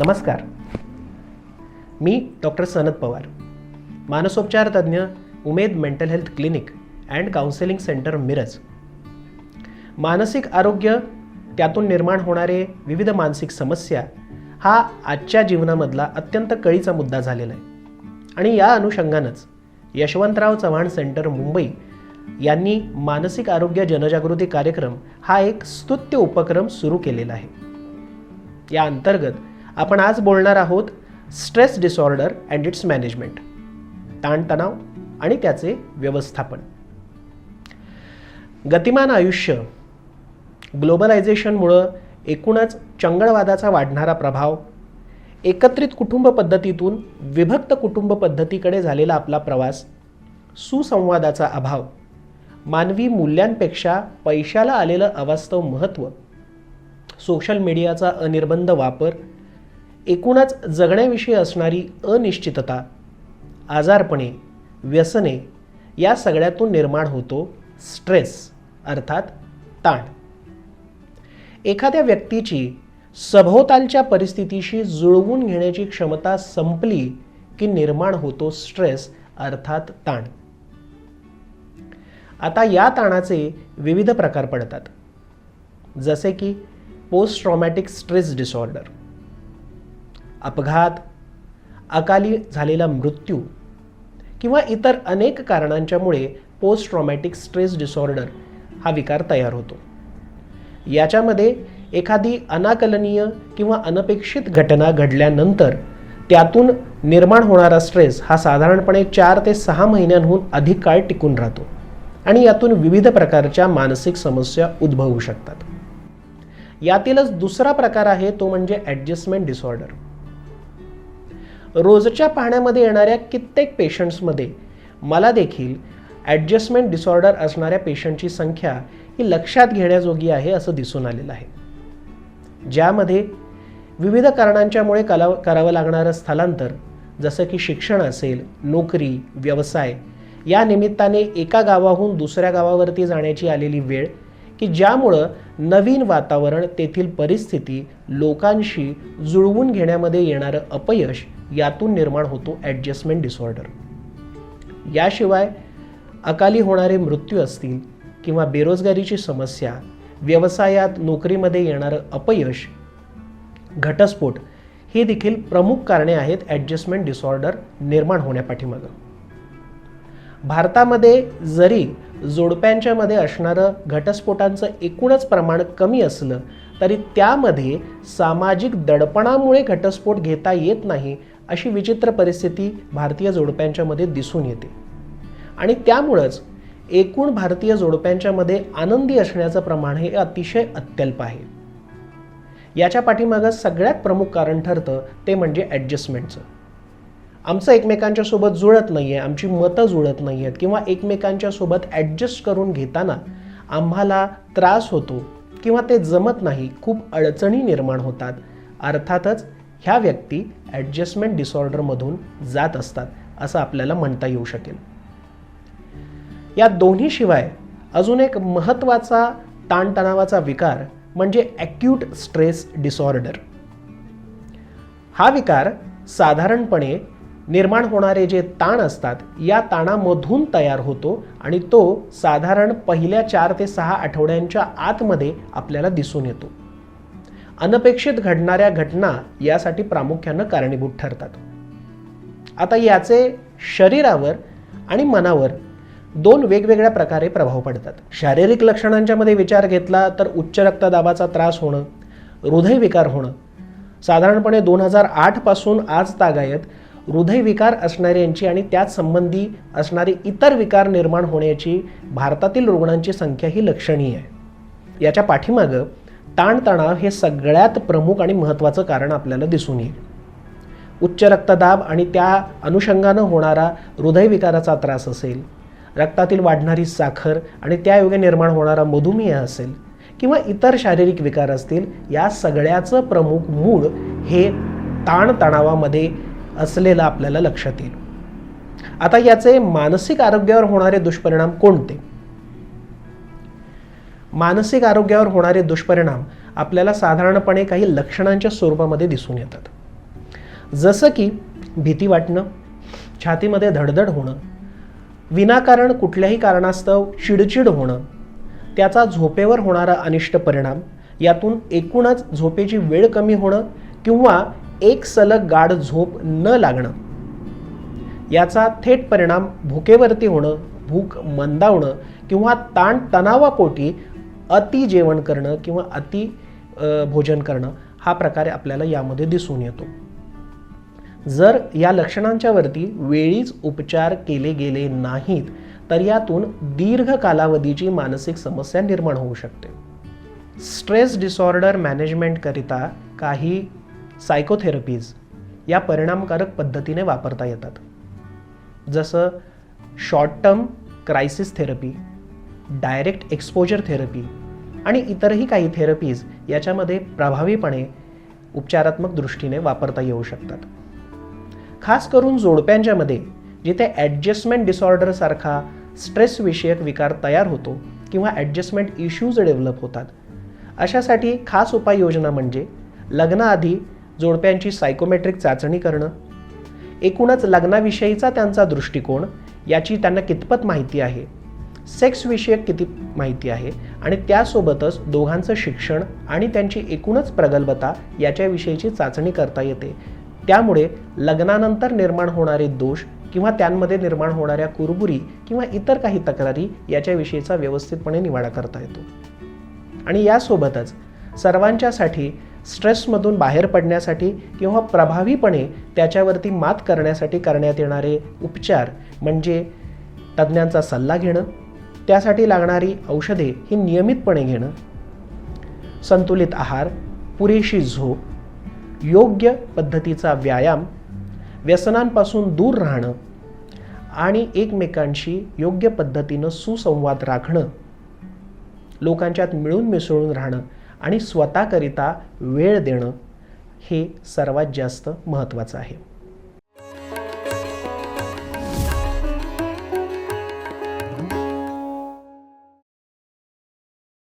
नमस्कार. मी डॉक्टर सनत पवार, मानसोपचार तज्ज्ञ, Umed mental health clinic and counselling centre, Miraj. मानसिक आरोग्य, त्यातून निर्माण होणारे विविध मानसिक समस्या हा आजच्या जीवनामधला अत्यंत कळीचा मुद्दा झालेला आहे. आणि या अनुषंगानंच यशवंतराव चव्हाण सेंटर, मुंबई यांनी मानसिक आरोग्य जनजागृती कार्यक्रम हा एक स्तुत्य उपक्रम सुरू केलेला आहे. या अंतर्गत आपण आज बोलणार आहोत stress disorder and it's management, ताणतणाव आणि त्याचे व्यवस्थापन. गतिमान आयुष्य, ग्लोबलायझेशनमुळं एकूणच चंगळवादाचा वाढणारा प्रभाव, एकत्रित कुटुंब पद्धतीतून विभक्त कुटुंब पद्धतीकडे झालेला आपला प्रवास, सुसंवादाचा अभाव, मानवी मूल्यांपेक्षा पैशाला आलेलं अवास्तव महत्त्व, सोशल मीडियाचा अनिर्बंध वापर, एकूणच जगण्याविषयी असणारी अनिश्चितता, आजारपणे, व्यसने या सगळ्यातून निर्माण होतो स्ट्रेस अर्थात ताण. एखाद्या व्यक्तीची सभोवतालच्या परिस्थितीशी जुळवून घेण्याची क्षमता संपली की निर्माण होतो स्ट्रेस अर्थात ताण. आता या ताणाचे विविध प्रकार पडतात, जसे की पोस्ट ट्रॉमॅटिक स्ट्रेस डिसऑर्डर, अपघात, अकाली झालेला मृत्यू किंवा इतर अनेक कारणांच्यामुळे पोस्ट ट्रॉमॅटिक स्ट्रेस डिसऑर्डर हा विकार तयार होतो. याच्यामध्ये एखादी अनाकलनीय किंवा अनपेक्षित घटना घडल्यानंतर त्यातून निर्माण होणारा स्ट्रेस हा साधारणपणे 4 ते 6 महिन्यांहून अधिक काळ टिकून राहतो आणि यातून विविध प्रकारच्या मानसिक समस्या उद्भवू शकतात. यातीलच दुसरा प्रकार आहे तो म्हणजे ॲडजस्टमेंट डिसऑर्डर. रोजच्या पाहण्यामध्ये येणाऱ्या कित्येक पेशंट्समध्ये मला देखील ॲडजस्टमेंट डिसऑर्डर असणाऱ्या पेशंटची संख्या ही लक्षात घेण्याजोगी आहे असं दिसून आलेलं आहे, ज्यामध्ये विविध कारणांच्यामुळे करावं लागणारं स्थलांतर, जसं की शिक्षण असेल, नोकरी, व्यवसाय, या निमित्ताने एका गावाहून दुसऱ्या गावावरती जाण्याची आलेली वेळ, की ज्यामुळं नवीन वातावरण, तेथील परिस्थिती, लोकांशी जुळवून घेण्यामध्ये येणारं अपयश, यातून निर्माण होतो ॲडजस्टमेंट डिसऑर्डर. याशिवाय अकाली होणारे मृत्यू असतील किंवा बेरोजगारीची समस्या, व्यवसायात नोकरीमध्ये येणारं अपयश, घटस्फोट हे देखील प्रमुख कारणे आहेत ॲडजस्टमेंट डिसऑर्डर निर्माण होण्यापाठीमागं. भारतामध्ये जरी जोडप्यांच्यामध्ये असणारं घटस्फोटांचं एकूणच प्रमाण कमी असलं तरी त्यामध्ये सामाजिक दडपणामुळे घटस्फोट घेता येत नाही अशी विचित्र परिस्थिती भारतीय जोडप्यांच्यामध्ये दिसून येते. आणि त्यामुळंच एकूण भारतीय जोडप्यांच्यामध्ये आनंदी असण्याचं प्रमाण हे अतिशय अत्यल्प आहे. याच्या पाठीमागं सगळ्यात प्रमुख कारण ठरतं ते म्हणजे ॲडजस्टमेंटचं. आमचं एकमेकांच्या सोबत जुळत नाही आहे, आमची मतं जुळत नाही आहेत किंवा एकमेकांच्या सोबत ॲडजस्ट करून घेताना आम्हाला त्रास होतो किंवा ते जमत नाही, खूप अडचणी निर्माण होतात. अर्थातच ह्या व्यक्ती ॲडजस्टमेंट डिसऑर्डरमधून जात असतात असं आपल्याला म्हणता येऊ शकेल. या दोन्हीशिवाय अजून एक महत्त्वाचा ताणतणावाचा विकार म्हणजे ॲक्यूट स्ट्रेस डिसऑर्डर. हा विकार साधारणपणे निर्माण होणारे जे ताण असतात या ताणामधून तयार होतो आणि तो साधारण पहिल्या 4 ते 6 आठवड्यांच्या आतमध्ये आपल्याला दिसून येतो. अनपेक्षित घडणाऱ्या घटना यासाठी प्रामुख्यानं कारणीभूत ठरतात. आता याचे शरीरावर आणि मनावर 2 वेगवेगळ्या प्रकारे प्रभाव पडतात. शारीरिक लक्षणांच्या मध्ये विचार घेतला तर उच्च रक्तदाबाचा त्रास होणं, हृदयविकार होणं, साधारणपणे 2008 पासून आज तागायत हृदयविकार असणाऱ्यांची आणि त्याच संबंधी असणारे इतर विकार निर्माण होण्याची भारतातील रुग्णांची संख्या ही लक्षणीय आहे. याच्या पाठीमागं ताणतणाव हे सगळ्यात प्रमुख आणि महत्त्वाचं कारण आपल्याला दिसून येईल. उच्च रक्तदाब आणि त्या अनुषंगानं होणारा हृदयविकाराचा त्रास असेल, रक्तातील वाढणारी साखर आणि त्यायोगे निर्माण होणारा मधुमेह असेल किंवा इतर शारीरिक विकार असतील, या सगळ्याचं प्रमुख मूळ हे ताणतणावामध्ये असलेलं आपल्याला लक्षात येईल. आता याचे मानसिक आरोग्यावर होणारे दुष्परिणाम कोणते? मानसिक आरोग्यावर होणारे दुष्परिणाम आपल्याला साधारणपणे काही लक्षणांच्या स्वरूपामध्ये दिसून येतात. जसं की भीती वाटणं, छातीमध्ये धडधड होणं, विनाकारण कुठल्याही कारणास्तव चिडचिड होणं, त्याचा झोपेवर होणारा अनिष्ट परिणाम, यातून एकूणच झोपेची वेळ कमी होणं किंवा एक सलग गाढ झोप न लागणं, याचा थेट परिणाम भुकेवरती होणं, भूक मंदावणं किंवा ताणतणावापोटी अति जेवण करणं किंवा अति भोजन करणं हा प्रकारे आपल्याला यामध्ये दिसून येतो. जर या लक्षणांच्या वरती वेळीच उपचार केले गेले नाहीत तर यातून दीर्घ कालावधीची मानसिक समस्या निर्माण होऊ शकते. स्ट्रेस डिसऑर्डर मॅनेजमेंटकरिता काही सायकोथेरपीज या परिणामकारक पद्धतीने वापरता येतात. जसं short term crisis therapy, direct exposure therapy आणि इतरही काही थेरपीज याच्यामध्ये प्रभावीपणे उपचारात्मक दृष्टीने वापरता येऊ शकतात. खास करून जोडप्यांच्यामध्ये जिथे ॲडजस्टमेंट डिसऑर्डरसारखा स्ट्रेस विषयक विकार तयार होतो किंवा ॲडजस्टमेंट इश्यूज डेव्हलप होतात, अशासाठी खास उपाययोजना म्हणजे लग्नाआधी जोडप्यांची सायकोमेट्रिक चाचणी करणं, एकूणच लग्नाविषयीचा त्यांचा दृष्टिकोन, याची त्यांना कितपत माहिती आहे, सेक्सविषयक किती माहिती आहे आणि त्यासोबतच दोघांचं शिक्षण आणि त्यांची एकूणच प्रगल्भता याच्याविषयीची चाचणी करता येते. त्यामुळे लग्नानंतर निर्माण होणारे दोष किंवा त्यांमध्ये निर्माण होणाऱ्या कुरबुरी किंवा इतर काही तक्रारी याच्याविषयीचा व्यवस्थितपणे निवाडा करता येतो. आणि यासोबतच सर्वांच्यासाठी स्ट्रेसमधून बाहेर पडण्यासाठी किंवा प्रभावीपणे त्याच्यावरती मात करण्यासाठी करण्यात येणारे उपचार म्हणजे तज्ज्ञांचा सल्ला घेणं, त्यासाठी लागणारी औषधे ही नियमितपणे घेणं, संतुलित आहार, पुरेशी झोप, योग्य पद्धतीचा व्यायाम, व्यसनांपासून दूर राहणं आणि एकमेकांशी योग्य पद्धतीनं सुसंवाद राखणं, लोकांच्यात मिळून मिसळून राहणं आणि स्वतःकरिता वेळ देणं हे सर्वात जास्त महत्त्वाचं आहे.